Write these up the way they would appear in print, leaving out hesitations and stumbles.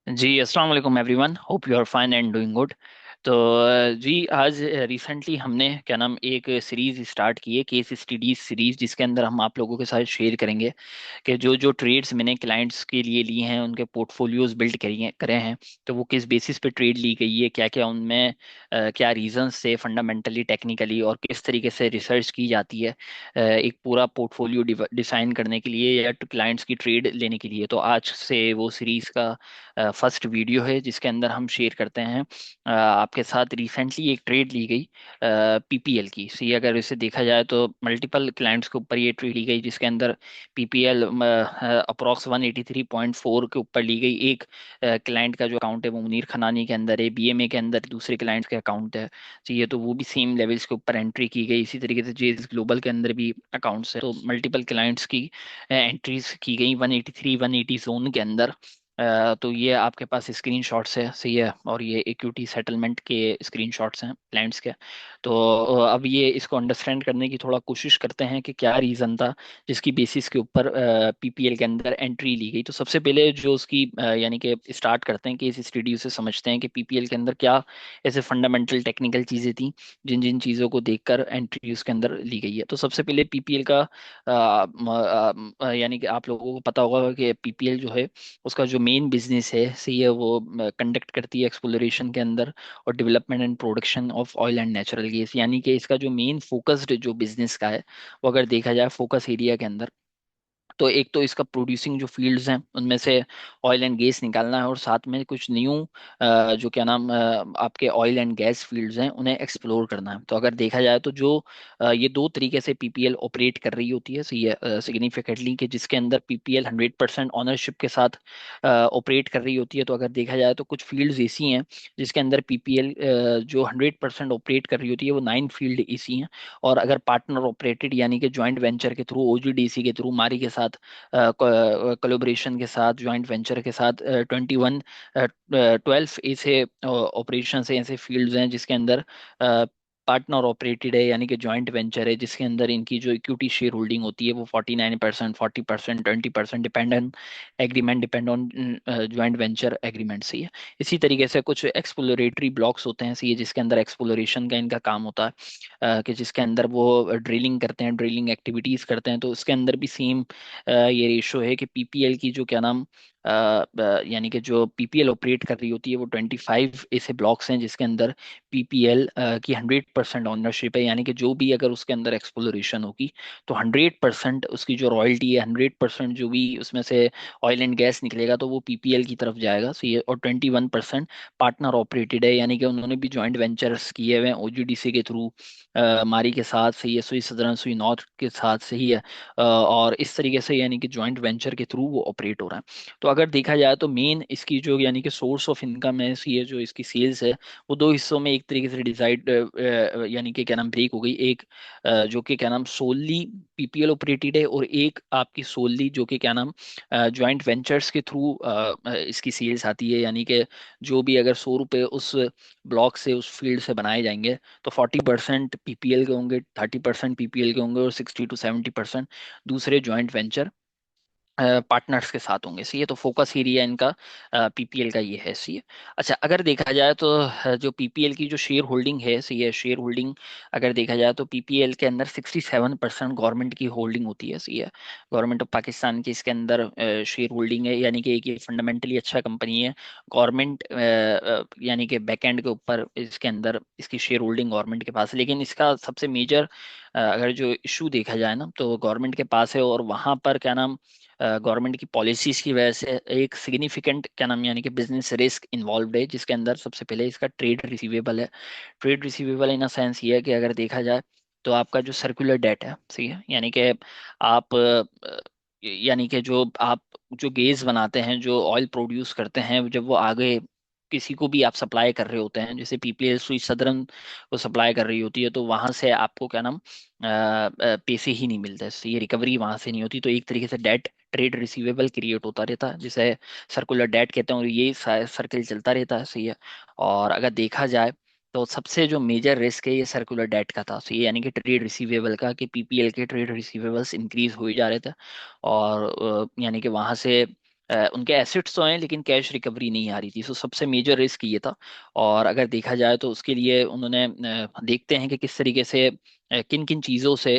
जी अस्सलाम वालेकुम everyone, hope you are fine and doing good. तो जी आज रिसेंटली हमने क्या नाम एक सीरीज स्टार्ट की है, केस स्टडीज सीरीज, जिसके अंदर हम आप लोगों के साथ शेयर करेंगे कि जो जो ट्रेड्स मैंने क्लाइंट्स के लिए लिए हैं, उनके पोर्टफोलियोज बिल्ड करिए करे हैं, तो वो किस बेसिस पे ट्रेड ली गई है, क्या क्या उनमें क्या रीजंस से फंडामेंटली टेक्निकली, और किस तरीके से रिसर्च की जाती है एक पूरा पोर्टफोलियो डिजाइन करने के लिए या क्लाइंट्स की ट्रेड लेने के लिए। तो आज से वो सीरीज का फर्स्ट वीडियो है जिसके अंदर हम शेयर करते हैं आपके साथ रिसेंटली एक ट्रेड ली गई पीपीएल की। सी अगर इसे देखा जाए तो मल्टीपल क्लाइंट्स के ऊपर ये ट्रेड ली गई, जिसके अंदर पीपीएल अप्रोक्स 183.4 के ऊपर ली गई। एक क्लाइंट का जो अकाउंट है वो मुनीर खनानी के अंदर है, बीएमए के अंदर दूसरे क्लाइंट्स के अकाउंट है। तो ये तो वो भी सेम लेवल्स के ऊपर एंट्री की गई। इसी तरीके से जेएस ग्लोबल के अंदर भी अकाउंट्स है, तो मल्टीपल क्लाइंट्स की एंट्रीज की गई 183 180 जोन के अंदर। तो ये आपके पास स्क्रीनशॉट्स है, सही है, और ये इक्विटी सेटलमेंट के स्क्रीनशॉट्स हैं क्लाइंट्स के। तो अब ये इसको अंडरस्टैंड करने की थोड़ा कोशिश करते हैं कि क्या रीज़न था जिसकी बेसिस के ऊपर पीपीएल के अंदर एंट्री ली गई। तो सबसे पहले जो उसकी यानी कि स्टार्ट करते हैं कि इस स्टडी से समझते हैं कि पीपीएल के अंदर क्या ऐसे फंडामेंटल टेक्निकल चीज़ें थी जिन जिन चीज़ों को देखकर एंट्री उसके अंदर ली गई है। तो सबसे पहले पीपीएल का यानी कि आप लोगों को पता होगा कि पीपीएल जो है उसका जो मेन बिजनेस है सही है, वो कंडक्ट करती है एक्सप्लोरेशन के अंदर और development and production of oil and natural gas. यानी कि इसका जो मेन फोकस्ड जो बिजनेस का है वो अगर देखा जाए फोकस एरिया के अंदर, तो एक तो इसका प्रोड्यूसिंग जो फील्ड्स हैं उनमें से ऑयल एंड गैस निकालना है, और साथ में कुछ न्यू जो क्या नाम आपके ऑयल एंड गैस फील्ड्स हैं उन्हें एक्सप्लोर करना है। तो अगर देखा जाए तो जो ये दो तरीके से पीपीएल ऑपरेट कर रही होती है, सही है, सिग्निफिकेंटली, कि जिसके अंदर पीपीएल 100% ऑनरशिप के साथ ऑपरेट कर रही होती है। तो अगर देखा जाए तो कुछ फील्ड्स ऐसी हैं जिसके अंदर पीपीएल जो 100% ऑपरेट कर रही होती है वो 9 फील्ड ऐसी हैं। और अगर पार्टनर ऑपरेटेड यानी कि जॉइंट वेंचर के थ्रू, ओजीडीसी के थ्रू, मारी के साथ कोलेबोरेशन के साथ, जॉइंट वेंचर के साथ 21 12 ऐसे ऑपरेशन है, ऐसे फील्ड्स हैं जिसके अंदर पार्टनर ऑपरेटेड है यानी कि जॉइंट वेंचर है, जिसके अंदर इनकी जो इक्विटी शेयर होल्डिंग होती है वो 49%, 40%, 20% dependent agreement, depend on joint venture agreement से है। इसी तरीके से कुछ एक्सप्लोरेटरी ब्लॉक्स होते हैं, सी जिसके अंदर एक्सप्लोरेशन का इनका काम होता है, कि जिसके अंदर वो ड्रिलिंग करते हैं, ड्रिलिंग एक्टिविटीज करते हैं। तो उसके अंदर भी सेम ये रेशो है कि पीपीएल की जो क्या नाम यानी कि जो पीपीएल ऑपरेट कर रही होती है वो 25 ऐसे ब्लॉक्स हैं जिसके अंदर पीपीएल की 100% ऑनरशिप है। यानी कि जो भी अगर उसके अंदर एक्सप्लोरेशन होगी तो 100% उसकी जो रॉयल्टी है, 100% जो भी उसमें से ऑयल एंड गैस निकलेगा तो वो पीपीएल की तरफ जाएगा, सही है। और 21% पार्टनर ऑपरेटेड है, यानी कि उन्होंने भी जॉइंट वेंचर्स किए हुए हैं ओजीडीसी के थ्रू, मारी के साथ, सही है, सुई सदर्न, सुई नॉर्थ के साथ, सही है। और इस तरीके से यानी कि जॉइंट वेंचर के थ्रू वो ऑपरेट हो रहा है। तो अगर देखा जाए तो मेन इसकी जो यानी कि सोर्स ऑफ इनकम है, सी है, जो इसकी सेल्स है वो दो हिस्सों में एक तरीके से डिसाइड यानी कि क्या नाम ब्रेक हो गई। एक जो कि क्या नाम सोलली पीपीएल ऑपरेटेड है, और एक आपकी सोलली जो कि क्या नाम जॉइंट वेंचर्स के थ्रू इसकी सेल्स आती है। यानी कि जो भी अगर 100 रुपये उस ब्लॉक से, उस फील्ड से बनाए जाएंगे तो 40% पीपीएल के होंगे, 30% पीपीएल के होंगे, और 60 to 70% दूसरे जॉइंट वेंचर पार्टनर्स के साथ होंगे, सही है। तो फोकस एरिया इनका पीपीएल का ये है, सही है। अच्छा, अगर देखा जाए तो जो पीपीएल की जो शेयर होल्डिंग है, सही है, शेयर होल्डिंग अगर देखा जाए तो पीपीएल के अंदर 67% गवर्नमेंट की होल्डिंग होती है, सही है। गवर्नमेंट ऑफ पाकिस्तान की इसके अंदर शेयर होल्डिंग है, यानी कि एक ये फंडामेंटली अच्छा कंपनी है। गवर्नमेंट यानी कि बैकएंड के ऊपर इसके अंदर इसकी शेयर होल्डिंग गवर्नमेंट के पास है। लेकिन इसका सबसे मेजर अगर जो इशू देखा जाए ना तो गवर्नमेंट के पास है, और वहां पर क्या नाम गवर्नमेंट की पॉलिसीज की वजह से एक सिग्निफिकेंट क्या नाम यानी कि बिजनेस रिस्क इन्वॉल्व है, जिसके अंदर सबसे पहले इसका ट्रेड रिसीवेबल है। Trade receivable in a sense ये है कि अगर देखा जाए तो आपका जो सर्कुलर डेट है, सही है, यानी कि आप यानी कि जो आप जो गैस बनाते हैं, जो ऑयल प्रोड्यूस करते हैं, जब वो आगे किसी को भी आप सप्लाई कर रहे होते हैं, जैसे पीपीएल सुई सदरन को सप्लाई कर रही होती है, तो वहां से आपको क्या नाम पैसे ही नहीं मिलते, तो ये रिकवरी वहां से नहीं होती। तो एक तरीके से डेट ट्रेड रिसीवेबल क्रिएट होता रहता है, जिसे सर्कुलर डेट कहते हैं, और ये सर्कल चलता रहता है, सही है। और अगर देखा जाए तो सबसे जो मेजर रिस्क है ये सर्कुलर डेट का था, सही है, यानी कि ट्रेड रिसीवेबल का, कि पीपीएल के ट्रेड रिसीवेबल्स इंक्रीज हो ही जा रहे थे। और यानी कि वहां से उनके एसेट्स तो हैं लेकिन कैश रिकवरी नहीं आ रही थी। सो सबसे मेजर रिस्क ये था। और अगर देखा जाए तो उसके लिए उन्होंने देखते हैं कि किस तरीके से किन किन चीज़ों से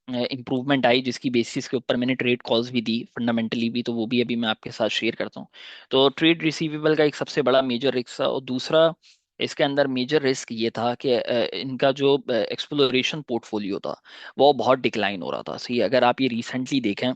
इम्प्रूवमेंट आई, जिसकी बेसिस के ऊपर मैंने ट्रेड कॉल्स भी दी, फंडामेंटली भी, तो वो भी अभी मैं आपके साथ शेयर करता हूँ। तो ट्रेड रिसीवेबल का एक सबसे बड़ा मेजर रिस्क था। और दूसरा इसके अंदर मेजर रिस्क ये था कि इनका जो एक्सप्लोरेशन पोर्टफोलियो था वो बहुत डिक्लाइन हो रहा था। सही, अगर आप ये रिसेंटली देखें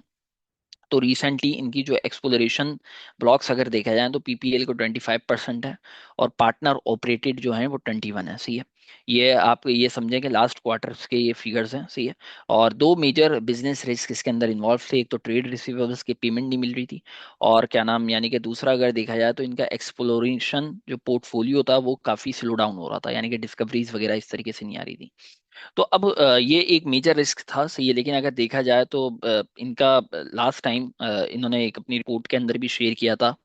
तो रिसेंटली इनकी जो एक्सप्लोरेशन ब्लॉक्स अगर देखा जाए तो पीपीएल को 25% है, और पार्टनर ऑपरेटेड जो है वो 21 है। सही है, ये आप ये समझें कि लास्ट क्वार्टर्स के ये फिगर्स हैं। सही है। और दो मेजर बिजनेस रिस्क इसके अंदर इन्वॉल्व थे, एक तो ट्रेड रिसीवेबल्स की पेमेंट नहीं मिल रही थी, और क्या नाम यानी कि दूसरा अगर देखा जाए तो इनका एक्सप्लोरेशन जो पोर्टफोलियो था वो काफी स्लो डाउन हो रहा था, यानी कि डिस्कवरीज वगैरह इस तरीके से नहीं आ रही थी। तो अब ये एक मेजर रिस्क था। सही है, लेकिन अगर देखा जाए तो इनका लास्ट टाइम इन्होंने एक अपनी रिपोर्ट के अंदर भी शेयर किया था,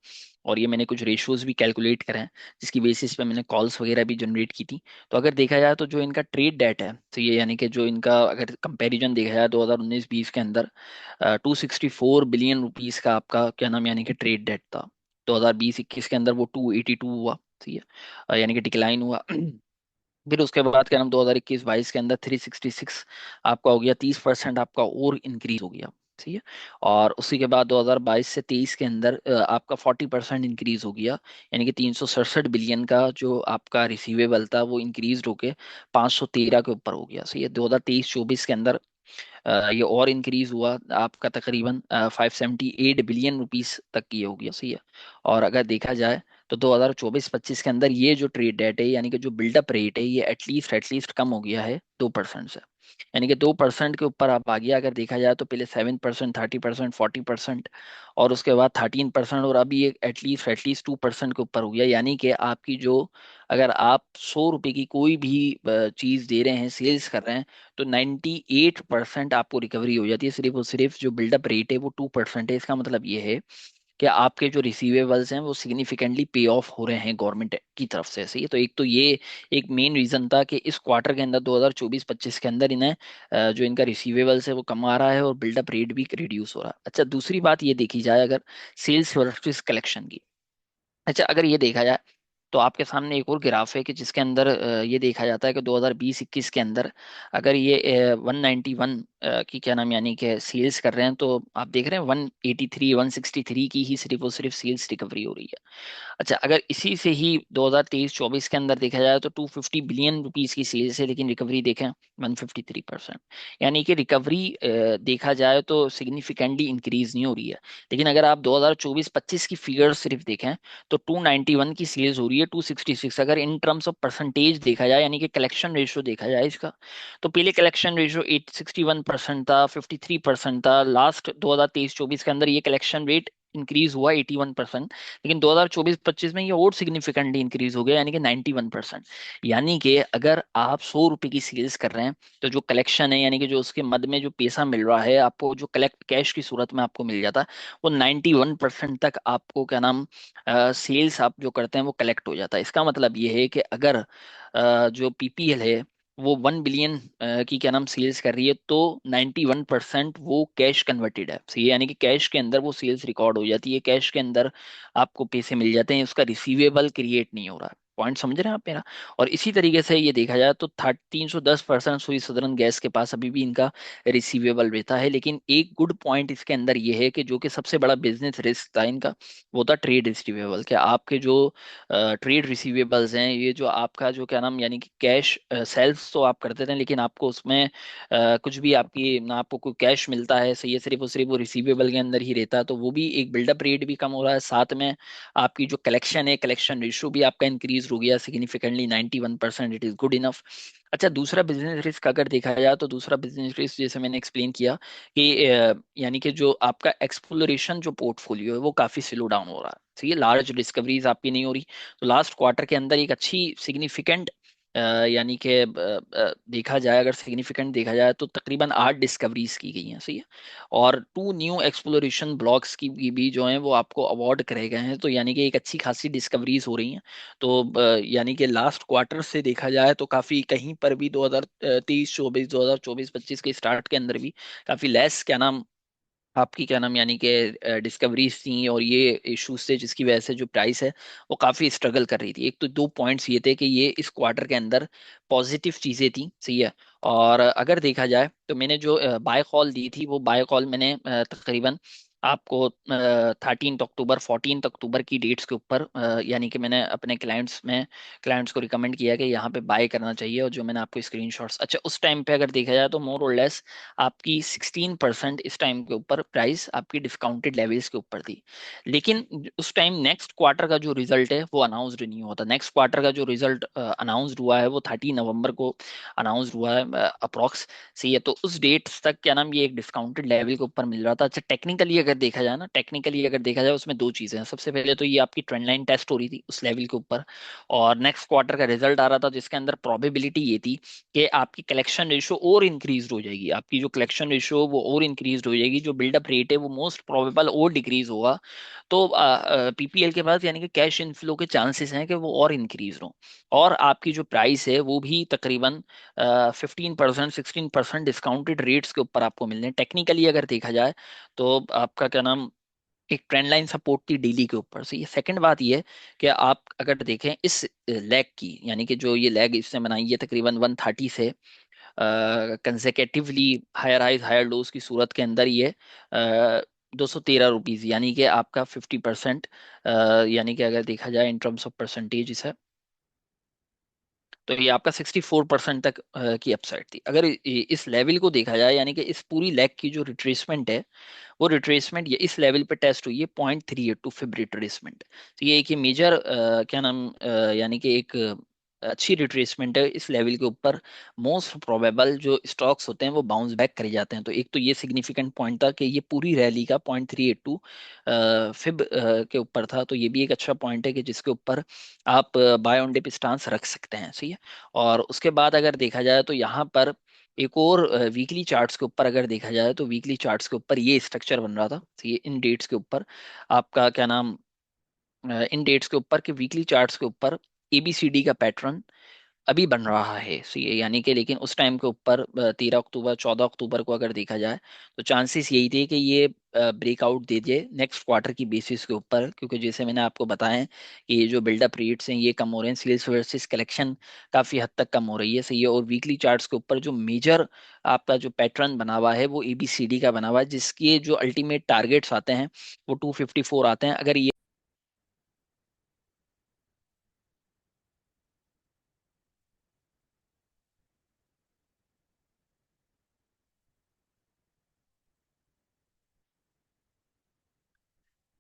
और ये मैंने कुछ रेशियोज भी कैलकुलेट करे हैं जिसकी बेसिस पे मैंने कॉल्स वगैरह भी जनरेट की थी। तो अगर देखा जाए तो जो इनका ट्रेड डेट है, तो ये यानी कि जो इनका अगर कंपैरिजन देखा जाए 2019-20 के अंदर 264 बिलियन रुपीस का आपका क्या नाम यानी कि ट्रेड डेट था। 2020-21 के अंदर वो 282 हुआ। ठीक है, यानी कि डिक्लाइन हुआ। फिर उसके बाद क्या नाम 2021-22 के अंदर 366 आपका हो गया, 30% आपका और इंक्रीज हो गया। ठीक है। और उसी के बाद 2022 से 23 के अंदर आपका 40% इंक्रीज हो गया, यानी कि 367 बिलियन का जो आपका रिसीवेबल था वो इंक्रीज होके 513 के ऊपर हो गया। सही है, 2023-24 के अंदर ये और इंक्रीज हुआ आपका तकरीबन 578 बिलियन रुपीस तक ये हो गया। सही है। और अगर देखा जाए तो 2024-25 के अंदर ये जो ट्रेड डेट है यानी कि जो बिल्डअप रेट है ये एटलीस्ट कम हो गया है 2% से, यानी कि 2% के ऊपर आप आ गया। अगर देखा जाए तो पहले 7%, 30%, 40%, और उसके बाद 13%, और अभी एक एटलीस्ट 2% के ऊपर हो गया। यानी कि आपकी जो अगर आप 100 रुपए की कोई भी चीज दे रहे हैं, सेल्स कर रहे हैं, तो 98% आपको रिकवरी हो जाती है। सिर्फ और सिर्फ जो बिल्डअप रेट है वो 2% है। इसका मतलब ये है कि आपके जो रिसीवेबल्स हैं वो सिग्निफिकेंटली पे ऑफ हो रहे हैं गवर्नमेंट की तरफ से। सही है, तो एक तो ये एक मेन रीजन था कि इस क्वार्टर के अंदर 2024-25 के अंदर इन्हें जो इनका रिसीवेबल्स है वो कम आ रहा है और बिल्डअप रेट भी रिड्यूस हो रहा है। अच्छा, दूसरी बात ये देखी जाए अगर सेल्स वर्सेस कलेक्शन की। अच्छा, अगर ये देखा जाए तो आपके सामने एक और ग्राफ है कि जिसके अंदर ये देखा जाता है कि 2020-21 के अंदर अगर ये 191 की क्या नाम यानी कि सेल्स कर रहे हैं, तो आप देख रहे हैं 183 163 की ही सिर्फ और सिर्फ सेल्स रिकवरी हो रही है। अच्छा, अगर इसी से ही 2023-24 के अंदर देखा जाए तो 250 बिलियन रुपीस की सेल्स है, लेकिन रिकवरी देखें 153%, यानी कि रिकवरी देखा जाए तो सिग्निफिकेंटली इंक्रीज नहीं हो रही है। लेकिन अगर आप 2024-25 की फिगर्स सिर्फ देखें तो 291 की सेल्स हो रही है 266। अगर इन टर्म्स ऑफ परसेंटेज देखा जाए यानी कि कलेक्शन रेशियो देखा जाए इसका, तो पहले कलेक्शन रेशियो 861% था, 53% था। लास्ट 2023-24 के अंदर ये कलेक्शन रेट इंक्रीज हुआ 81%, लेकिन 2024-25 में ये और सिग्निफिकेंटली इंक्रीज हो गया, यानी कि 91%। यानी कि अगर आप 100 रुपए की सेल्स कर रहे हैं तो जो कलेक्शन है यानी कि जो उसके मद में जो पैसा मिल रहा है आपको, जो कलेक्ट कैश की सूरत में आपको मिल जाता है, वो 91% तक आपको क्या नाम सेल्स आप जो करते हैं वो कलेक्ट हो जाता है। इसका मतलब ये है कि अगर जो पीपीएल है वो 1 बिलियन की क्या नाम सेल्स कर रही है, तो 91% वो कैश कन्वर्टेड है। सही है, यानी कि कैश के अंदर वो सेल्स रिकॉर्ड हो जाती है, कैश के अंदर आपको पैसे मिल जाते हैं, उसका रिसीवेबल क्रिएट नहीं हो रहा है। पॉइंट समझ रहे हैं आप मेरा? और इसी तरीके से ये देखा जाए तो 310% सुई सदर्न गैस के पास अभी भी इनका रिसीवेबल रहता है। लेकिन एक गुड पॉइंट इसके अंदर ये है कि जो कि सबसे बड़ा बिजनेस रिस्क था इनका, वो था ट्रेड रिसीवेबल। कि आपके जो ट्रेड रिसीवेबल्स हैं, ये जो आपका जो क्या नाम यानी कि कैश सेल्स तो आप करते थे, लेकिन आपको उसमें कुछ भी आपकी ना आपको कोई कैश मिलता है। सही है, सिर्फ और सिर्फ वो रिसीवेबल के अंदर ही रहता है, तो वो भी एक बिल्डअप रेट भी कम हो रहा है। साथ में आपकी जो कलेक्शन है, कलेक्शन रेशियो भी आपका इंक्रीज हो गया significantly 91%। It is good enough. अच्छा, दूसरा बिजनेस रिस्क अगर देखा जाए तो दूसरा बिजनेस रिस्क जैसे मैंने एक्सप्लेन किया कि यानी कि जो आपका एक्सप्लोरेशन जो पोर्टफोलियो है वो काफी स्लो डाउन हो रहा है। ठीक है, लार्ज डिस्कवरीज आपकी नहीं हो रही। तो लास्ट क्वार्टर के अंदर एक अच्छी सिग्निफिकेंट यानी कि देखा जाए, अगर सिग्निफिकेंट देखा जाए तो तकरीबन 8 डिस्कवरीज की गई हैं। सही है, और 2 न्यू एक्सप्लोरेशन ब्लॉक्स की भी जो हैं वो आपको अवार्ड करे गए हैं। तो यानी कि एक अच्छी खासी डिस्कवरीज हो रही हैं। तो यानी कि लास्ट क्वार्टर से देखा जाए तो काफी कहीं पर भी 2023-24, 2024-25 के स्टार्ट के अंदर भी काफी लेस क्या नाम आपकी क्या नाम यानी कि डिस्कवरीज थी और ये इश्यूज थे जिसकी वजह से जो प्राइस है वो काफी स्ट्रगल कर रही थी। एक तो दो पॉइंट्स ये थे कि ये इस क्वार्टर के अंदर पॉजिटिव चीजें थी, सही है। और अगर देखा जाए तो मैंने जो बाय कॉल दी थी वो बाय कॉल मैंने तकरीबन आपको 13 अक्टूबर 14 अक्टूबर की डेट्स के ऊपर यानी कि मैंने अपने क्लाइंट्स को रिकमेंड किया कि यहाँ पे बाय करना चाहिए। और जो मैंने आपको स्क्रीनशॉट्स, अच्छा उस टाइम पे अगर देखा जाए तो मोर और लेस आपकी 16% इस टाइम के ऊपर प्राइस आपकी डिस्काउंटेड लेवल्स के ऊपर थी। लेकिन उस टाइम नेक्स्ट क्वार्टर का जो रिजल्ट है वो अनाउंसड नहीं हुआ था। नेक्स्ट क्वार्टर का जो रिजल्ट अनाउंसड हुआ है वो 30 नवंबर को अनाउंसड हुआ है अप्रोक्स, सही है। तो उस डेट तक क्या नाम ये एक डिस्काउंटेड लेवल के ऊपर मिल रहा था। अच्छा टेक्निकली अगर देखा जाए ना, टेक्निकली अगर देखा जाए उसमें दो चीजें हैं। सबसे पहले तो ये आपकी ट्रेंड लाइन टेस्ट हो रही थी उस लेवल के ऊपर, और नेक्स्ट क्वार्टर का रिजल्ट आ रहा था जिसके अंदर प्रोबेबिलिटी ये थी कि आपकी कलेक्शन रेशियो और इंक्रीज हो जाएगी। आपकी जो कलेक्शन रेशियो वो और इंक्रीज हो जाएगी, जो बिल्डअप रेट है वो मोस्ट प्रोबेबल और डिक्रीज होगा। तो पीपीएल के पास यानी कि कैश इनफ्लो के चांसेस हैं कि वो और इंक्रीज हो। और आपकी जो प्राइस है वो भी तकरीबन 15% 16% डिस्काउंटेड रेट्स के ऊपर आपको मिल रहे हैं। टेक्निकली अगर देखा जाए तो आपका क्या नाम एक ट्रेंड लाइन सपोर्ट थी डेली के ऊपर से। ये सेकंड बात ये है कि आप अगर देखें इस लेग की, यानी कि जो ये लेग इसने बनाई है तकरीबन 130 से कंसेकेटिवली हायर हाइज हायर लोज की सूरत के अंदर ये 213 रुपीज, यानी कि आपका 50%, यानी कि अगर देखा जाए इन टर्म्स ऑफ परसेंटेज इसे, तो ये आपका 64% तक की अपसाइड थी। अगर इस लेवल को देखा जाए यानी कि इस पूरी लेग की जो रिट्रेसमेंट है वो रिट्रेसमेंट ये इस लेवल पे टेस्ट हुई है 0.38 फिब रिट्रेसमेंट। तो ये एक ये मेजर क्या नाम यानी कि एक अच्छी रिट्रेसमेंट है इस लेवल के ऊपर। मोस्ट प्रोबेबल जो स्टॉक्स होते हैं वो बाउंस बैक कर जाते हैं। तो एक तो ये सिग्निफिकेंट पॉइंट था कि ये पूरी रैली का 0.382 फिब के ऊपर था। तो ये भी एक अच्छा पॉइंट है कि जिसके ऊपर आप बाय ऑन डिप स्टांस रख सकते हैं, सही है। और उसके बाद अगर देखा जाए तो यहाँ पर एक और वीकली चार्ट्स के ऊपर अगर देखा जाए तो वीकली चार्ट्स के ऊपर ये स्ट्रक्चर बन रहा था, तो ये इन डेट्स के ऊपर आपका क्या नाम इन डेट्स के ऊपर कि वीकली चार्ट्स के ऊपर एबीसीडी का पैटर्न अभी बन रहा है, सही है। यानी कि लेकिन उस टाइम के ऊपर 13 अक्टूबर 14 अक्टूबर को अगर देखा जाए तो चांसेस यही थे कि ये ब्रेकआउट दे दे नेक्स्ट क्वार्टर की बेसिस के ऊपर, क्योंकि जैसे मैंने आपको बताया कि ये जो बिल्डअप रेट्स हैं ये कम हो रहे हैं, सेल्स वर्सेस कलेक्शन काफी हद तक कम हो रही है, सही है। और वीकली चार्ट्स के ऊपर जो मेजर आपका जो पैटर्न बना हुआ है वो एबीसीडी का बना हुआ है, जिसके जो अल्टीमेट टारगेट्स आते हैं वो 254 आते हैं। अगर ये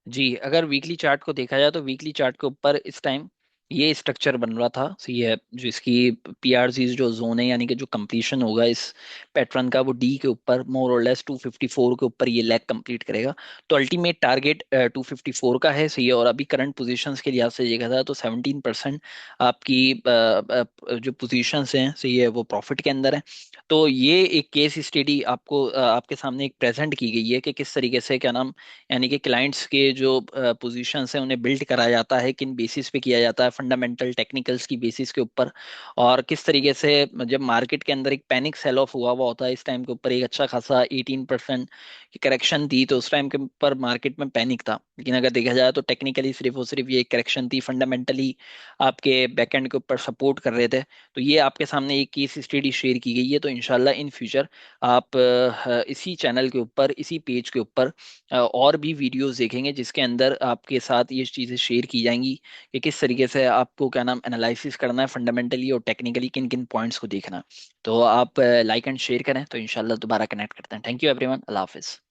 जी, अगर वीकली चार्ट को देखा जाए तो वीकली चार्ट के ऊपर इस टाइम ये स्ट्रक्चर बन रहा था, सही है। जो इसकी पीआरसीज जो जोन है यानी कि जो कंप्लीशन होगा इस पैटर्न का वो डी के ऊपर मोर और लेस 254 के ऊपर ये लेग कंप्लीट करेगा। तो अल्टीमेट टारगेट 254 का है, सही है। और अभी करंट पोजीशंस के लिहाज से देखा जाए तो 17% आपकी जो पोजीशंस हैं, सही है, वो प्रॉफिट के अंदर है। तो ये एक केस स्टडी आपको आपके सामने एक प्रेजेंट की गई है कि किस तरीके से क्या नाम यानी कि क्लाइंट्स के जो पोजीशंस हैं उन्हें बिल्ड करा जाता है, किन बेसिस पे किया जाता है, फंडामेंटल टेक्निकल्स की बेसिस के ऊपर। और किस तरीके से जब मार्केट के अंदर एक पैनिक सेल ऑफ हुआ हुआ होता है इस टाइम के ऊपर, एक अच्छा खासा 18% की करेक्शन थी, तो उस टाइम के ऊपर मार्केट में पैनिक था। लेकिन अगर देखा जाए तो टेक्निकली सिर्फ और सिर्फ ये करेक्शन थी, फंडामेंटली आपके बैकएंड के ऊपर सपोर्ट कर रहे थे। तो ये आपके सामने एक केस स्टडी शेयर की गई है। तो इंशाल्लाह इन फ्यूचर आप इसी चैनल के ऊपर इसी पेज के ऊपर और भी वीडियोस देखेंगे जिसके अंदर आपके साथ ये चीज़ें शेयर की जाएंगी कि किस तरीके से आपको क्या नाम एनालिसिस करना है फंडामेंटली और टेक्निकली, किन किन पॉइंट्स को देखना है। तो आप लाइक एंड शेयर करें, तो इंशाल्लाह दोबारा कनेक्ट करते हैं। थैंक यू एवरीवन, अल्लाह हाफिज़।